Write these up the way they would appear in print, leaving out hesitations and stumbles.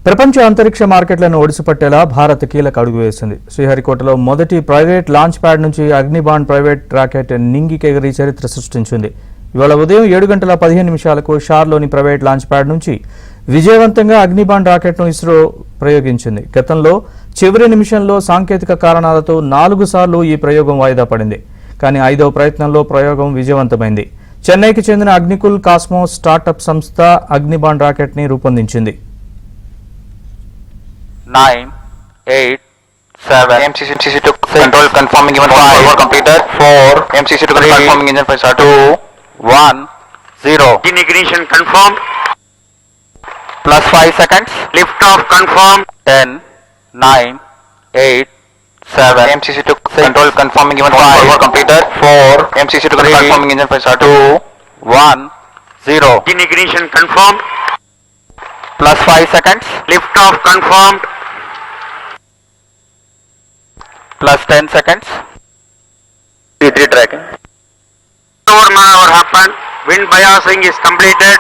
ప్రపంచ అంతరిక్ష మార్కెట్లను ఒడిసిపట్టేలా భారత్ కీలక అడుగు వేసింది. శ్రీహరికోటలో మొదటి ప్రైవేట్ లాంచ్ ప్యాడ్ నుంచి అగ్నిబాణ్ ప్రైవేట్ రాకెట్ నింగికెగిరి చరిత్ర సృష్టించింది. ఇవాళ ఉదయం 7:15 షార్లోని ప్రైవేట్ లాంచ్ ప్యాడ్ నుంచి విజయవంతంగా అగ్నిబాణ్ రాకెట్ను ఇస్రో ప్రయోగించింది. గతంలో చివరి నిమిషంలో సాంకేతిక కారణాలతో 4 సార్లు ఈ ప్రయోగం వాయిదా పడింది. కానీ 5వ ప్రయత్నంలో ప్రయోగం విజయవంతమైంది. చెన్నైకి చెందిన అగ్నికుల్ కాస్మోస్ స్టార్టప్ సంస్థ అగ్నిబాణ్ రాకెట్ని రూపొందించింది. 9, 8, 7. MCC to control confirming even 5 completed. 4. MCC to confirming engine fire start. 2, 1, 0. Ignition confirmed. Plus 5 seconds. Lift off confirmed. 10, 9, 8, 7. MCC to control confirming even 5 completed. 4. MCC to confirming engine fire start. 2, 1, 0. Ignition confirmed. Plus 5 seconds. Lift off confirmed. Plus 10 seconds. T3 tracking. Over maneuver happened. Wind biasing is completed.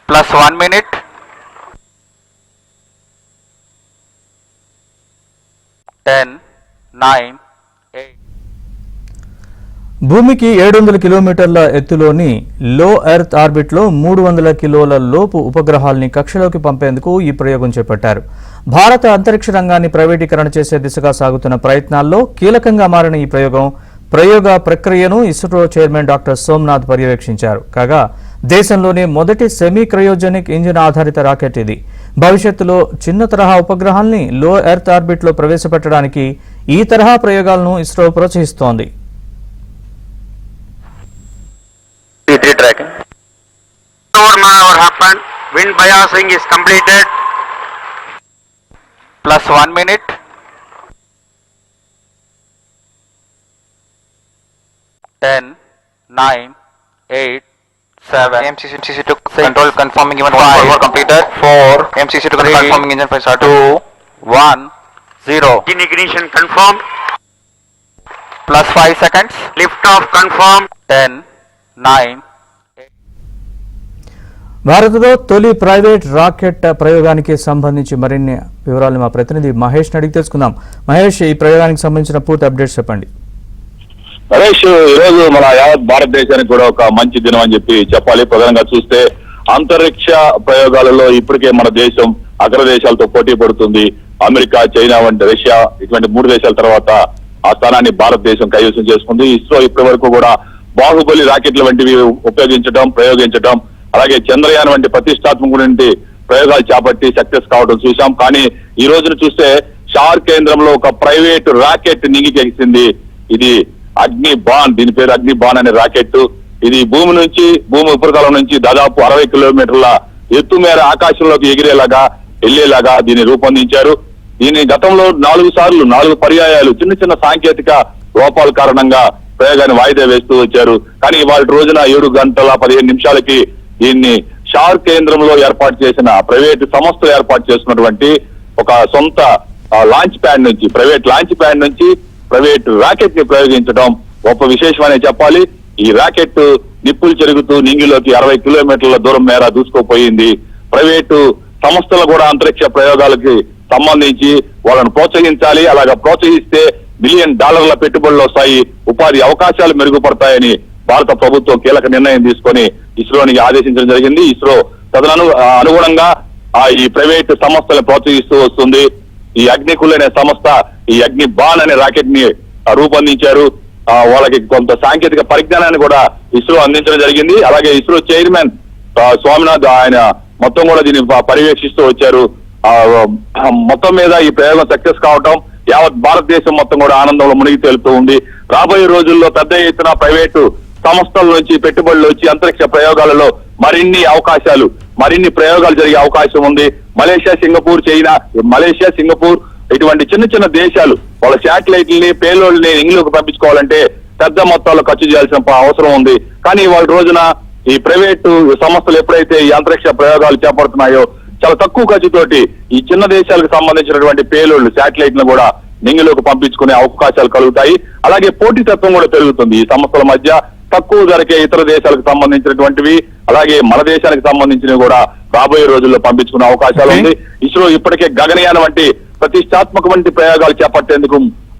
Plus 1 minute. 10, 9, 8. భూమికి 700 కిలోమీటర్ల ఎత్తులోని లో earth ఆర్బిట్లో 300 కిలోల లోపు ఉపగ్రహాల్ని కక్షలోకి పంపేందుకు ఈ ప్రయోగం చేపట్టారు. భారత అంతరిక్ష రంగాన్ని ప్రైవేటీకరణ చేసే దిశగా సాగుతున్న ప్రయత్నాల్లో కీలకంగా మారిన ఈ ప్రయోగ ప్రక్రియను ఇస్రో చైర్మన్ డాక్టర్ సోమనాథ్ పర్యవేక్షించారు. కాగా దేశంలోనే మొదటి సెమీ క్రయోజెనిక్ ఇంజిన్ ఆధారిత రాకెట్ ఇది. భవిష్యత్తులో చిన్న తరహా ఉపగ్రహాల్ని లో ఎర్త్ ఆర్బిట్లో ప్రవేశపెట్టడానికి ఈ తరహా ప్రయోగాలను ISRO ప్రోత్సహిస్తోంది. T3 tracking. Over maneuver happened. Wind biasing is completed. Plus 1 minute. 10, 9, 8, 7. MCC to control confirming even 5 completed. 4. MCC to confirming engine fire start. 2, 1, 0. Ignition confirmed. Plus 5 seconds. Lift off confirmed. 10, 9. భారత్లో తొలి private rocket ప్రయోగానికి సంబంధించి మరిన్ని వివరాలు మా ప్రతినిధి మహేష్ అడిగి తెలుసుకుందాం. మహేష్, ఈ ప్రయోగానికి సంబంధించిన పూర్తి అప్డేట్స్ చెప్పండి. నరేష్, ఈరోజు మన యావత్ భారతదేశానికి కూడా ఒక మంచి దినం అని చెప్పాలి. ప్రధానంగా చూస్తే అంతరిక్ష ప్రయోగాలలో ఇప్పటికే మన దేశం అగ్రదేశాలతో పోటీ పడుతుంది. అమెరికా, చైనా వంటి రష్యా ఇటువంటి 3 దేశాల తర్వాత ఆ స్థానాన్ని భారతదేశం కైవసం చేసుకుంది. ఇస్రో ఇప్పటి వరకు కూడా బాహుబలి రాకెట్ల వంటివి ప్రయోగించడం అలాగే చంద్రయాన్ వంటి ప్రతిష్టాత్మకమైన ప్రయోగాలు చేపట్టి సక్సెస్ కావడం చూశాం. కానీ ఈ రోజున చూస్తే షార్ కేంద్రంలో ఒక ప్రైవేట్ రాకెట్ నింగికెగిసింది. ఇది అగ్నిబాణ్, దీని పేరు అగ్నిబాణ్ అనే రాకెట్. ఇది భూమి ఉపరితలం నుంచి దాదాపు 60 కిలోమీటర్ల ఎత్తు మేర ఆకాశంలోకి వెళ్లేలాగా దీన్ని రూపొందించారు. దీని గతంలో 4 పర్యాయాలు చిన్న సాంకేతిక లోపాల కారణంగా ప్రయోగాన్ని వాయిదా వేస్తూ వచ్చారు. కానీ ఇవాళ రోజున 7:15 దీన్ని షార్ కేంద్రంలో ఏర్పాటు చేసిన ప్రైవేట్ సంస్థలు ఏర్పాటు చేసినటువంటి ఒక సొంత ప్రైవేట్ లాంచ్ ప్యాడ్ నుంచి ప్రైవేట్ రాకెట్ ని ప్రయోగించడం గొప్ప విశేషమనే చెప్పాలి. ఈ రాకెట్ నిప్పులు చెరుగుతూ నింగిలోకి 60 కిలోమీటర్ల దూరం మేర దూసుకుపోయింది. ప్రైవేటు సంస్థలు కూడా అంతరిక్ష ప్రయోగాలకి సంబంధించి వాళ్ళను ప్రోత్సహించాలి. అలాగా ప్రోత్సహిస్తే $1 బిలియన్ పెట్టుబడులు వస్తాయి, ఉపాధి అవకాశాలు మెరుగుపడతాయని భారత ప్రభుత్వం కీలక నిర్ణయం తీసుకొని ఇస్రోనికి ఆదేశించడం జరిగింది. ఇస్రో అనుగుణంగా ఈ ప్రైవేట్ సంస్థలను ప్రోత్సహిస్తూ వస్తుంది. ఈ అగ్నికుల్ అనే సంస్థ ఈ అగ్నిబాణ్ అనే రాకెట్ ని రూపొందించారు. వాళ్ళకి కొంత సాంకేతిక పరిజ్ఞానాన్ని కూడా ఇస్రో అందించడం జరిగింది. అలాగే ఇస్రో చైర్మన్ స్వామినాథ్ ఆయన మొత్తం కూడా దీన్ని పర్యవేక్షిస్తూ వచ్చారు. మొత్తం మీద ఈ ప్రయోగం సక్సెస్ కావటం యావత్ భారతదేశం మొత్తం కూడా ఆనందంలో మునిగి తేలుతూ ఉంది. రాబోయే రోజుల్లో పెద్ద ఎత్తున ప్రైవేటు సంస్థల నుంచి పెట్టుబడులు వచ్చి అంతరిక్ష ప్రయోగాలలో మరిన్ని ప్రయోగాలు జరిగే అవకాశం ఉంది. మలేషియా, సింగపూర్ ఇటువంటి చిన్న దేశాలు వాళ్ళ శాటిలైట్లని, పేలోడ్ని ఇంగ్లోకి పంపించుకోవాలంటే పెద్ద మొత్తాల్లో ఖర్చు చేయాల్సిన అవసరం ఉంది. కానీ వాళ్ళ రోజున ఈ ప్రైవేటు సంస్థలు ఎప్పుడైతే ఈ అంతరిక్ష ప్రయోగాలు చేపడుతున్నాయో చాలా తక్కువ ఖర్చుతోటి ఈ చిన్న దేశాలకు సంబంధించినటువంటి పేలోడ్లు, శాటిలైట్లను కూడా నింగిలోకి పంపించుకునే అవకాశాలు కలుగుతాయి. అలాగే పోటీతత్వం కూడా పెరుగుతుంది. ఈ సంస్థల మధ్య తక్కువ ధరకే ఇతర దేశాలకు సంబంధించినటువంటివి అలాగే మన దేశానికి సంబంధించినవి కూడా రాబోయే రోజుల్లో పంపించుకునే అవకాశాలు ఉంది. ఇస్రో ఇప్పటికే గగనయాన్ వంటి ప్రతిష్టాత్మకమైన ప్రయోగాలు చేపట్టేందుకు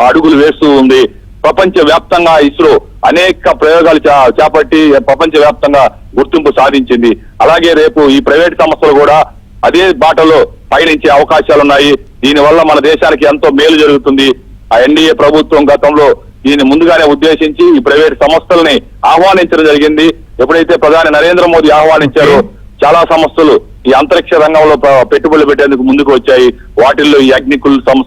అడుగులు వేస్తూ ఉంది. ప్రపంచ వ్యాప్తంగా ఇస్రో అనేక ప్రయోగాలు చేపట్టి ప్రపంచ వ్యాప్తంగా గుర్తింపు సాధించింది. అలాగే రేపు ఈ ప్రైవేట్ సంస్థలు కూడా అదే బాటలో పయనించే అవకాశాలున్నాయి. దీనివల్ల మన దేశానికి ఎంతో మేలు జరుగుతుంది. ఆ ఎన్డీఏ ప్రభుత్వం గతంలో దీన్ని ముందుగానే ఉద్దేశించి ఈ ప్రైవేట్ సంస్థల్ని ఆహ్వానించడం జరిగింది. ఎప్పుడైతే ప్రధాని నరేంద్ర మోదీ ఆహ్వానించారో చాలా సంస్థలు ఈ అంతరిక్ష రంగంలో పెట్టుబడులు పెట్టేందుకు ముందుకు వచ్చాయి. వాటిల్లో ఈ అగ్నికుల్ సంస్థ